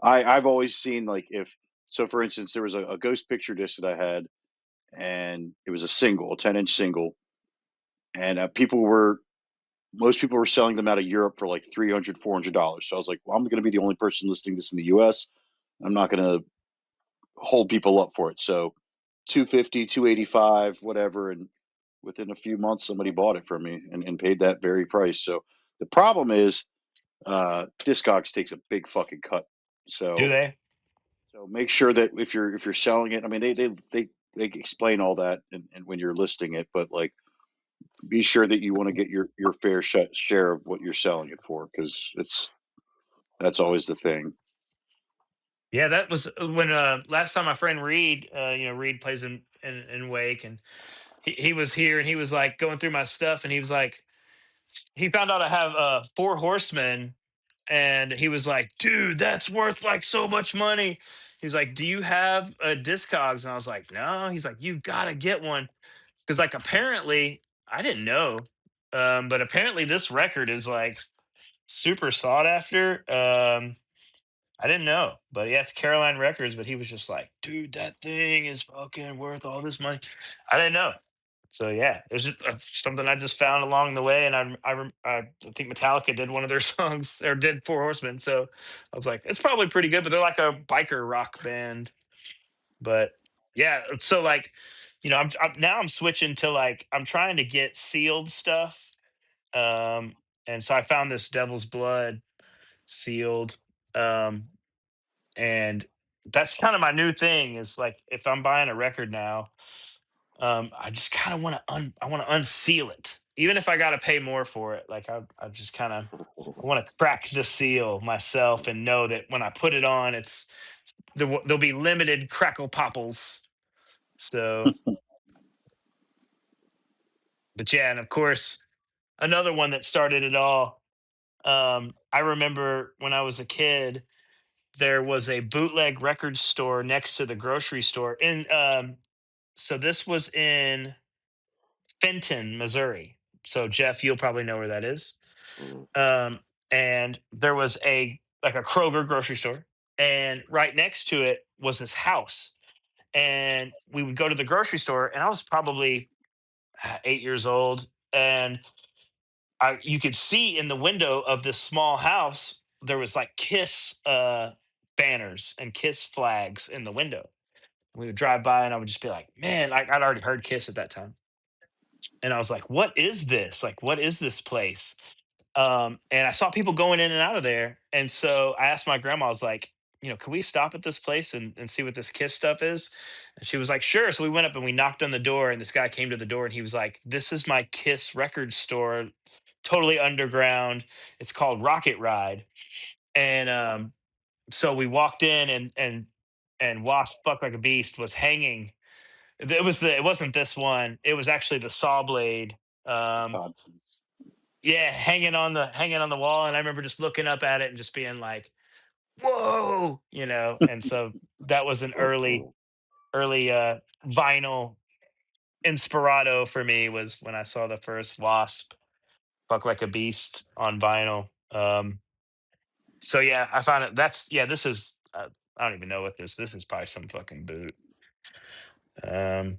I've always seen, like, if so, for instance, there was a ghost picture disc that I had, and it was a single, a 10-inch single, and most people were selling them out of Europe for like $300, $400. So I was like, well, I'm going to be the only person listing this in the U.S. I'm not going to hold people up for it. So 250, 285, whatever, and within a few months, somebody bought it from me and paid that very price. So the problem is, Discogs takes a big fucking cut.
Do
So
they?
make sure that if you're selling it, I mean, they explain all that and when you're listing it, but like be sure that you want to get your fair share of what you're selling it for, because that's always the thing.
Yeah, that was when last time my friend Reed, Reed plays in Wake, and he was here and he was like going through my stuff, and he was like, he found out I have Four Horsemen, and he was like, dude, that's worth like so much money. He's like, do you have a Discogs? And I was like, no. He's like, you've got to get one because like apparently I didn't know, but apparently this record is like super sought after. I didn't know, but yeah, it's Caroline Records. But he was just like, dude, that thing is fucking worth all this money. I didn't know. So yeah, it was just something I just found along the way, and I think Metallica did one of their songs or did Four Horsemen. So I was like, it's probably pretty good, but they're like a biker rock band. But yeah, so like, now I'm switching to like I'm trying to get sealed stuff. Um, and so I found this Devil's Blood sealed. Um, and that's kind of my new thing is like if I'm buying a record now, I just kind of want to I want to unseal it, even if I got to pay more for it. Like I just kind of I want to crack the seal myself and know that when I put it on, there'll be limited crackle popples. So, but yeah, and of course another one that started it all. I remember when I was a kid, there was a bootleg record store next to the grocery store in so this was in Fenton, Missouri. So Jeff, you'll probably know where that is.
Mm.
Um, and there was a like a Kroger grocery store, and right next to it was this house. And we would go to the grocery store, and I was probably 8 years old, and you could see in the window of this small house there was like Kiss banners and Kiss flags in the window. We would drive by, and I would just be like, man, like I'd already heard Kiss at that time, and I was like, what is this? Like, what is this place? And I saw people going in and out of there. And so I asked my grandma, I was like, can we stop at this place and see what this Kiss stuff is? And she was like, sure. So we went up and we knocked on the door, and this guy came to the door, and he was like, this is my Kiss record store, totally underground. It's called Rocket Ride. And so we walked in, and Wasp Fuck Like a Beast was hanging. It wasn't this one. It was actually the saw blade. Um,
God.
yeah, hanging on the wall, and I remember just looking up at it and just being like, "Whoa!" And so that was an early vinyl inspirato for me, was when I saw the first Wasp Buck Like a Beast on vinyl. So yeah, I found it. This is I don't even know what this is. Probably some fucking boot. Um,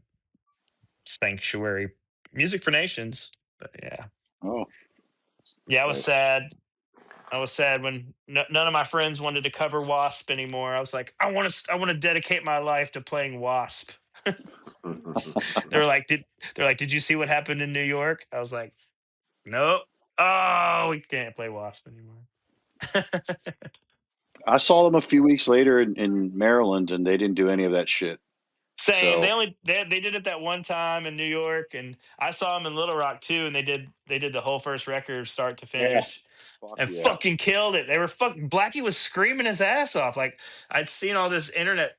Sanctuary Music for Nations. But yeah,
Oh,
yeah,
Nice.
I was sad when none of my friends wanted to cover Wasp anymore. I was like, I want to dedicate my life to playing Wasp. They were like, did you see what happened in New York? I was like, nope. Oh, we can't play Wasp anymore.
I saw them a few weeks later in Maryland, and they didn't do any of that shit.
Same.
So
They did it that one time in New York, and I saw them in Little Rock too, and they did the whole first record start to
yeah,
finish.
fuck
And
yeah,
fucking killed it. They were fucking Blackie was screaming his ass off. Like, I'd seen all this internet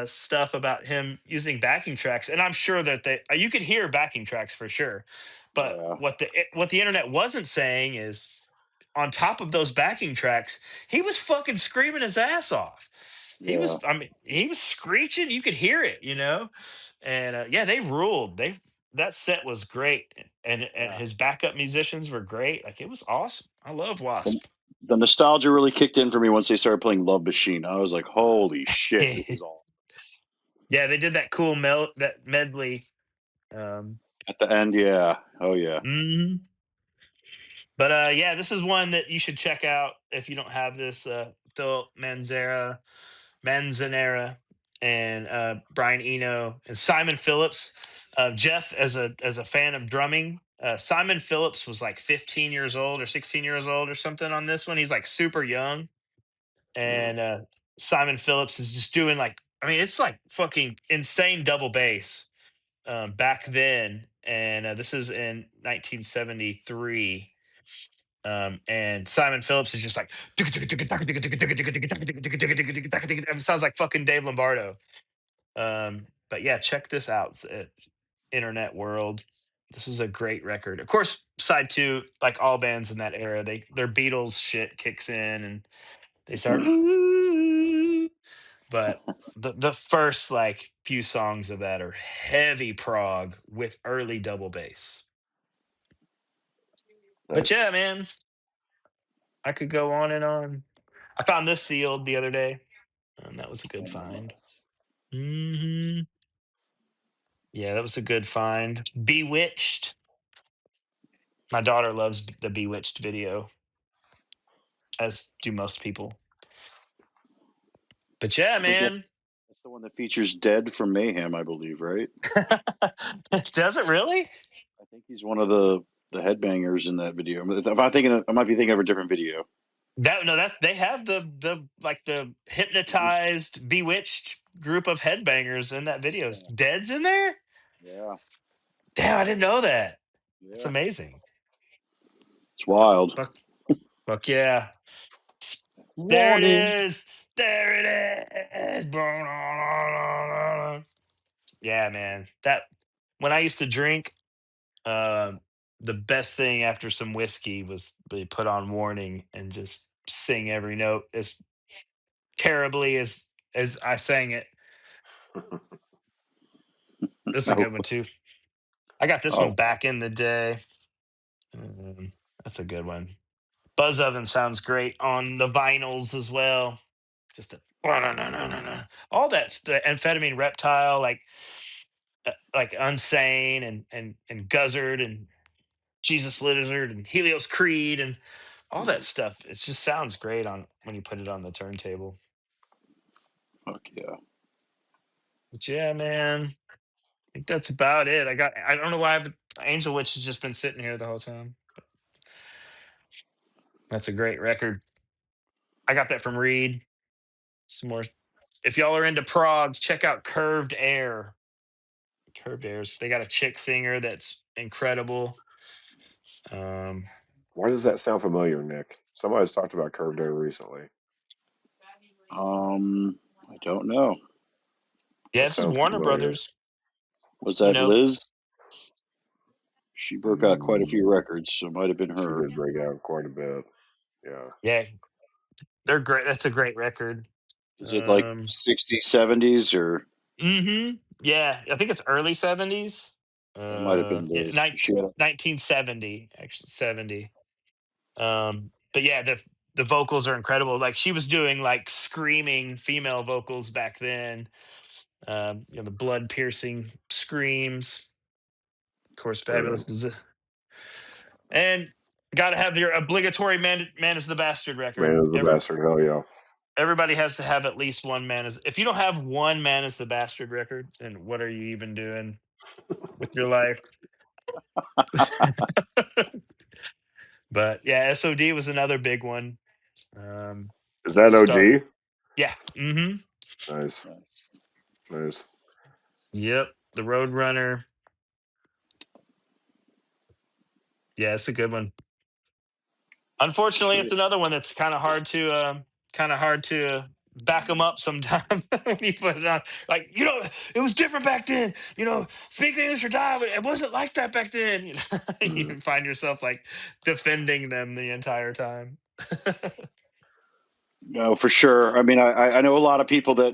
stuff about him using backing tracks, and I'm sure that you could hear backing tracks for sure. But
yeah,
what the internet wasn't saying is, on top of those backing tracks, he was fucking screaming his ass off.
yeah.
I mean, he was screeching. You could hear it. And yeah, they ruled. That set was great, and
Yeah.
his backup musicians were great. Like, it was awesome. I love
The,
Wasp.
the nostalgia really kicked in for me once they started playing Love Machine. I was like, holy shit, this is all
Yeah, they did that cool that medley. Um,
at the end. Yeah, oh yeah.
mhm. But yeah, this is one that you should check out if you don't have this. Phil Manzanera, and Brian Eno, and Simon Phillips. Jeff, as a fan of drumming, Simon Phillips was like 15 years old or 16 years old or something on this one. He's like super young, and Simon Phillips is just doing like, I mean, it's like fucking insane double bass back then. And this is in 1973. And Simon Phillips is just like, it sounds like fucking Dave Lombardo. But yeah, check this out, internet world. This is a great record. Of course, side two, like all bands in that era, their Beatles shit kicks in, and they start. But the first like few songs of that are heavy prog with early double bass. But
Nice.
yeah, man, I could go on and on. I found this sealed the other day, and that was a good find. Hmm. Yeah, that was a good find. Bewitched. My daughter loves the Bewitched video, as do most people. But yeah,
I think
man.
that's the one that features Dead from Mayhem, I believe, right?
Does it really?
I think he's one of the headbangers in that video. I might be thinking of a different video.
That no, that they have the like the
Mhm.
hypnotized, bewitched group of headbangers in that video.
Yeah,
Dead's in there?
yeah,
Damn, I didn't know that. That's
yeah.
amazing.
It's wild.
Fuck, fuck yeah. There it
Warning.
is. There it is. Yeah, man. That when I used to drink, um, the best thing after some whiskey was they put on Warning and just sing every note as terribly as I sang it. This is a
Oh,
good one too. I got this one
oh,
back in the day. Um, that's a good one. Buzz Oven sounds great on the vinyls as well. Just a all that amphetamine reptile like Unsane and Guzzard and Jesus Lizard and Helios Creed and all that stuff. It just sounds great on when you put it on the turntable.
Fuck yeah.
But yeah, man, I think that's about it. I don't know why, but Angel Witch has just been sitting here the whole time. That's a great record. I got that from Reed. Some more. If y'all are into prog, check out Curved Air. Curved Airs. They got a chick singer that's incredible.
Why does that sound familiar, Nick? Somebody's talked about Curved Air recently.
I don't know.
Yeah,
That
this is
sounds
Warner
familiar.
Brothers.
Was
You
that
know,
Liz? She broke out quite a few
Mm,
records, so it might have been
she
her.
did break out quite a bit. Yeah.
yeah, they're great. That's a great record.
Is it like
Um,
60s, 70s, or
yeah, I think it's early 70s.
that might have been
Yeah,
Liz? She had
1970, actually 70. But yeah, the vocals are incredible. Like she was doing like screaming female vocals back then. The blood piercing screams. Of course,
Right
fabulous.
on.
And got to have your obligatory Man is the Bastard record.
Man is the bastard. Hell yeah.
Everybody has to have at least one Man is. If you don't have one Man is the Bastard record, then what are you even doing with your life? But yeah, SOD was another big one.
Is that
Start.
OG?
Yeah. Mm-hmm.
Nice. Nice.
Yep. The Roadrunner. Yeah, it's a good one. Unfortunately, it's
Sweet.
another one that's kind of hard to back them up sometimes when you put it on. Like, it was different back then. Speak English or die, but it wasn't like that back then.
Mm.
You find yourself like defending them the entire time.
No, for sure. I mean, I know a lot of people that.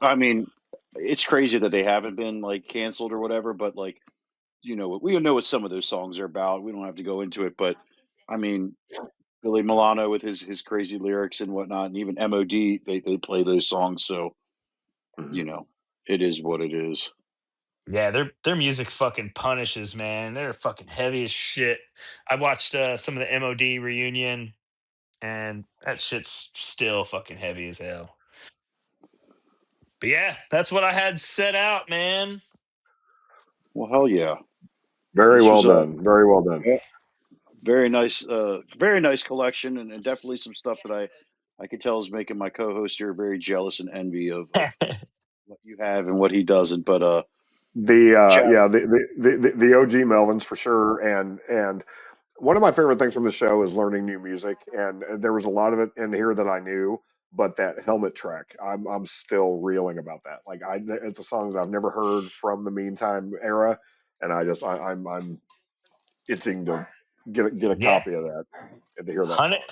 I mean, it's crazy that they haven't been like canceled or whatever, but like we know what some of those songs are about. We don't have to go into it, but I mean, Billy Milano with his crazy lyrics and whatnot, and even MOD, they play those songs, so
Mm.
you know, it is what it is.
Yeah, their music fucking punishes, man. They're fucking heavy as shit. I watched some of the MOD reunion, and that shit's still fucking heavy as hell. But yeah, that's what I had set out, man.
Well, hell yeah,
Very
this
well
was a
done. Very well done.
very nice collection, and definitely some stuff that I could tell is making my co-host here very jealous and envy of what you have and what he doesn't. But Jeff,
Yeah, the OG Melvins for sure, and one of my favorite things from the show is learning new music, and there was a lot of it in here that I knew, but that helmet track, I'm still reeling about that. Like it's a song that I've never heard from the Meantime era, and I'm itching to get a
Yeah,
copy of that and to hear that
hunt
song.
it,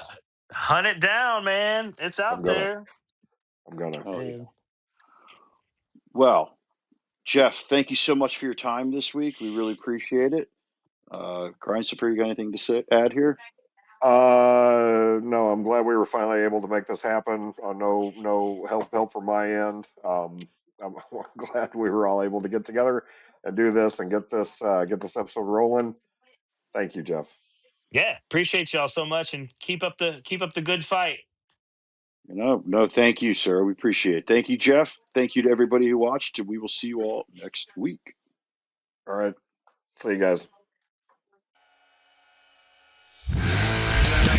hunt it down, man. It's
I'm
out
gonna,
there.
I'm gonna.
hell yeah.
And
Well, Jeff, thank you so much for your time this week. We really appreciate it. Grind Super, you got anything to add here?
No, I'm glad we were finally able to make this happen. No help from my end. I'm glad we were all able to get together and do this and get this episode rolling. Thank you, Jeff.
yeah, appreciate y'all so much, and keep up the good fight.
No, thank you, sir. We appreciate it. Thank you, Jeff. Thank you to everybody who watched, and we will see you all next week.
All right, see you guys.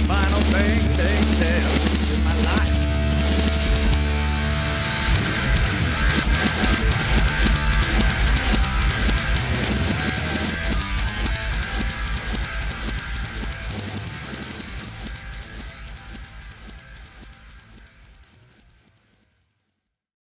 Final thing they tell